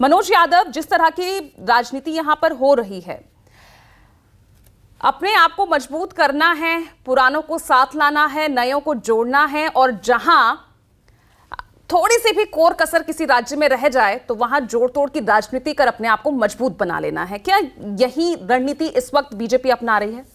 मनोज यादव, जिस तरह की राजनीति यहां पर हो रही है, अपने आप को मजबूत करना है, पुरानों को साथ लाना है, नयों को जोड़ना है, और जहां थोड़ी सी भी कोर कसर किसी राज्य में रह जाए तो वहां जोड़ तोड़ की राजनीति कर अपने आप को मजबूत बना लेना है। क्या यही रणनीति इस वक्त बीजेपी अपना रही है?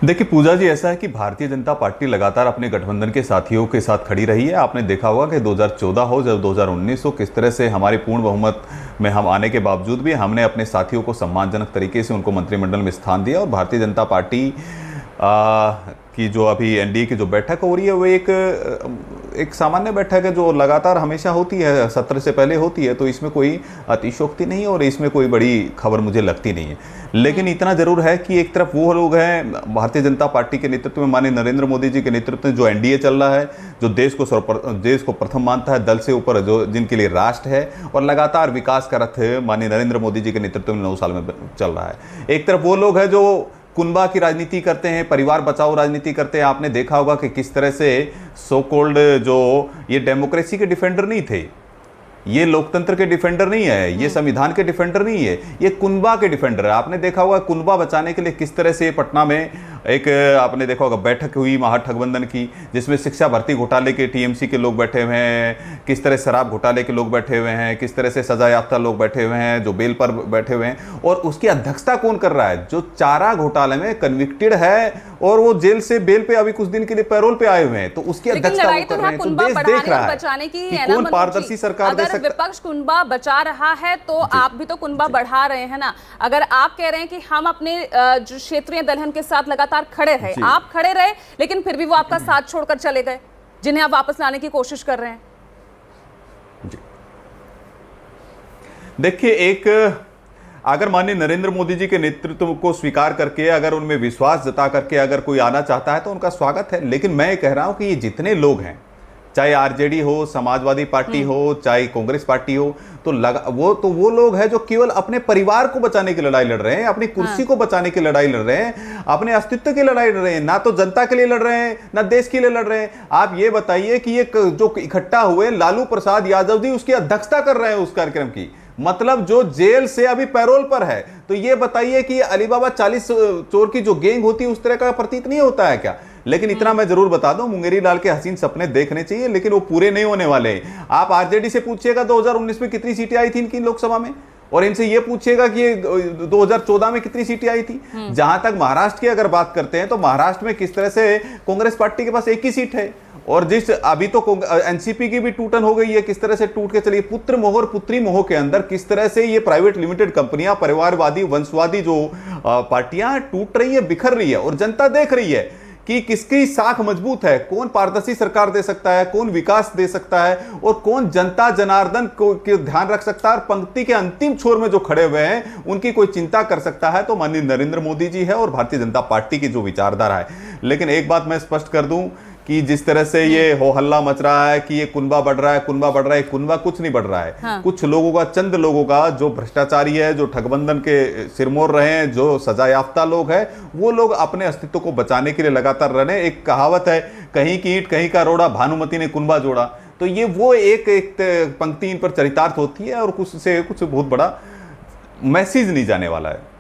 देखिए पूजा जी, ऐसा है कि भारतीय जनता पार्टी लगातार अपने गठबंधन के साथियों के साथ खड़ी रही है। आपने देखा होगा कि 2014 हो, जब 2019 हो, किस तरह से हमारे पूर्ण बहुमत में हम आने के बावजूद भी हमने अपने साथियों को सम्मानजनक तरीके से उनको मंत्रिमंडल में स्थान दिया। और भारतीय जनता पार्टी की जो अभी एनडीए की जो बैठक हो रही है वो एक सामान्य बैठक है जो लगातार हमेशा होती है, सत्र से पहले होती है, तो इसमें कोई अतिशयोक्ति नहीं है और इसमें कोई बड़ी खबर मुझे लगती नहीं है। लेकिन इतना जरूर है कि एक तरफ वो लोग हैं भारतीय जनता पार्टी के नेतृत्व में, माननीय नरेंद्र मोदी जी के नेतृत्व में जो एनडीए चल रहा है, जो देश को प्रथम मानता है, दल से ऊपर जो जिनके लिए राष्ट्र है, और लगातार विकास का रथ माननीय नरेंद्र मोदी जी के नेतृत्व में 9 साल में चल रहा है। एक तरफ वो लोग हैं जो कुनबा की राजनीति करते हैं, परिवार बचाओ राजनीति करते हैं। आपने देखा होगा कि किस तरह से सो कॉल्ड जो ये डेमोक्रेसी के डिफेंडर नहीं थे, ये लोकतंत्र के डिफेंडर नहीं है, ये संविधान के डिफेंडर नहीं है, ये कुनबा के डिफेंडर है। आपने देखा होगा कुनबा बचाने के लिए किस तरह से पटना में एक आपने देखा होगा बैठक हुई महागठबंधन की, जिसमें शिक्षा भर्ती घोटाले के टीएमसी के लोग बैठे हुए हैं, किस तरह शराब घोटाले के लोग बैठे हुए हैं, किस तरह से सजा याफ्ता लोग बैठे हुए हैं जो बेल पर बैठे हुए हैं। और उसकी अध्यक्षता कौन कर रहा है? जो चारा घोटाले में कन्विक्टेड है और वो जेल से बेल पे अभी कुछ दिन के लिए पैरोल पे आए हुए हैं, तो उसकी अध्यक्षता वो कर रहे हैं। तो देश देख रहा है कि कौन पारदर्शी सरकार दे सकता है। विपक्ष कुनबा बचा रहा है तो आप भी तो कुनबा बढ़ा रहे हैं ना। अगर आप कह रहे हैं कि हम अपने जो क्षेत्रीय दलहन के साथ लगातार खड़े रहे, आप खड़े रहे, लेकिन फिर भी वो आपका साथ छोड़कर चले गए, जिन्हें आप वापस लाने की कोशिश कर रहे हैं। देखिए, एक अगर माननीय नरेंद्र मोदी जी के नेतृत्व को स्वीकार करके, अगर उनमें विश्वास जता करके अगर कोई आना चाहता है तो उनका स्वागत है। लेकिन मैं कह रहा हूं कि ये जितने लोग हैं, चाहे आरजेडी हो, समाजवादी पार्टी हो, चाहे कांग्रेस पार्टी हो, तो वो लोग हैं जो केवल अपने परिवार को बचाने की लड़ाई लड़ रहे हैं, अपनी कुर्सी को बचाने की लड़ाई लड़ रहे हैं, अपने अस्तित्व की लड़ाई लड़ रहे हैं, ना तो जनता के लिए लड़ रहे हैं, ना देश के लिए लड़ रहे हैं। आप ये बताइए कि ये जो इकट्ठा हुए लालू प्रसाद यादव जी उसकी अध्यक्षता कर रहे हैं उस कार्यक्रम की, मतलब जो जेल से अभी पैरोल पर है। तो ये बताइए कि अलीबाबा 40 चोर की जो गैंग होती है उस तरह का प्रतीत नहीं होता है क्या? लेकिन इतना मैं जरूर बता दूं, मुंगेरी लाल के हसीन सपने देखने चाहिए, लेकिन वो पूरे नहीं होने वाले हैं। आप आरजेडी से पूछिएगा 2019 में कितनी सीटें आई थी इनकी लोकसभा में, और इनसे ये पूछिएगा कि 2014 में कितनी सीटें आई थी। जहां तक महाराष्ट्र की अगर बात करते हैं तो महाराष्ट्र में किस तरह से कांग्रेस पार्टी के पास एक ही सीट है, और जिस अभी तो एनसीपी की भी टूटन हो गई है, किस तरह से टूट के चली। पुत्र मोह और पुत्री मोह के अंदर किस तरह से ये प्राइवेट लिमिटेड कंपनियां, परिवारवादी वंशवादी जो पार्टियां टूट रही है, बिखर रही है, और जनता देख रही है कि किसकी साख मजबूत है, कौन पारदर्शी सरकार दे सकता है, कौन विकास दे सकता है, और कौन जनता जनार्दन को ध्यान रख सकता है, और पंक्ति के अंतिम छोर में जो खड़े हुए हैं उनकी कोई चिंता कर सकता है, तो माननीय नरेंद्र मोदी जी है और भारतीय जनता पार्टी की जो विचारधारा है। लेकिन एक बात मैं स्पष्ट कर दूं कि जिस तरह से ये हो हल्ला मच रहा है कि ये कुनबा बढ़ रहा है, कुनबा बढ़ रहा है, कुनबा कुछ नहीं बढ़ रहा है। हाँ। कुछ लोगों का, चंद लोगों का, जो भ्रष्टाचारी है, जो ठगबंधन के सिरमौर रहे हैं, जो सजा याफ्ता लोग हैं, वो लोग अपने अस्तित्व को बचाने के लिए लगातार रहे। एक कहावत है, कहीं की ईंट कहीं का रोड़ा, भानुमति ने कुनबा जोड़ा। तो ये वो एक पंक्ति इन पर चरितार्थ होती है, और कुछ से कुछ बहुत बड़ा मैसेज नहीं जाने वाला है।